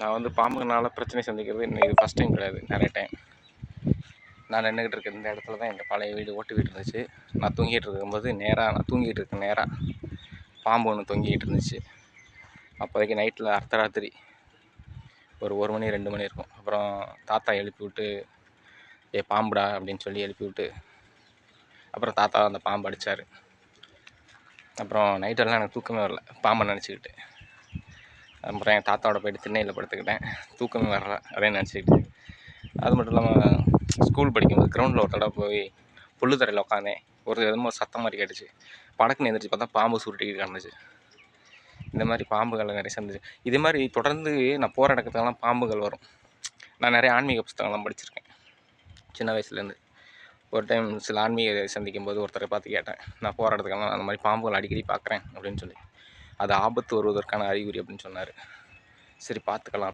நான் வந்து பாம்புனால பிரச்சனை சந்திக்கிறது இது ஃபஸ்ட் டைம் கிடையாது, நிறைய டைம். நான் நின்றுக்கிட்டு இருக்க இந்த இடத்துல தான் எங்கள் பழைய வீடு, ஓட்டு வீடு இருந்துச்சு. நான் தூங்கிட்டு இருக்கும்போது நான் தூங்கிட்டு இருக்க நேராக பாம்பு ஒன்று தொங்கிட்டு இருந்துச்சு. அப்போதைக்கு நைட்டில் அர்த்தராத்திரி ஒரு மணி 2 மணி இருக்கும். அப்புறம் தாத்தா எழுப்பி விட்டு, பாம்புடா அப்படின்னு சொல்லி எழுப்பி விட்டு, அப்புறம் தாத்தா அந்த பாம்பு அடித்தார். அப்புறம் நைட்டெல்லாம் எனக்கு தூக்கமே வரல, பாம்பை நினச்சிக்கிட்டு. அப்புறம் என் தாத்தாவோட போய்ட்டு திண்ணையில் படுத்துக்கிட்டேன், தூக்கமே வரல அதே நினச்சிக்கிட்டு. அது மட்டும் இல்லாமல் ஸ்கூல் படிக்கும்போது கிரவுண்டில் ஒரு தடவை போய் புல்லு தரையில் உட்காந்தேன். ஒரு சத்தம் மாதிரி கேட்டுச்சு. படக்குன்னு எழுந்திரிச்சு பார்த்தா பாம்பு சுருட்டிக்கிட்டு கிடந்துச்சு. இந்த மாதிரி பாம்புகளை நிறைய சந்திச்சு. இதே மாதிரி தொடர்ந்து நான் போகிற இடத்துலலாம் பாம்புகள் வரும். நான் நிறைய ஆன்மீக புத்தகங்கள்லாம் படிச்சிருக்கேன் சின்ன வயசுலேருந்து. ஒரு டைம் சில ஆன்மீக சந்திக்கும் போது ஒருத்தரை பார்த்து கேட்டேன், நான் போகிற இடத்துக்கெல்லாம் அந்த மாதிரி பாம்புகள் அடிக்கடி பார்க்குறேன் அப்படின்னு சொல்லி. அது ஆபத்து வருவதற்கான அறிகுறி அப்படின்னு சொன்னார். சரி பார்த்துக்கலாம்.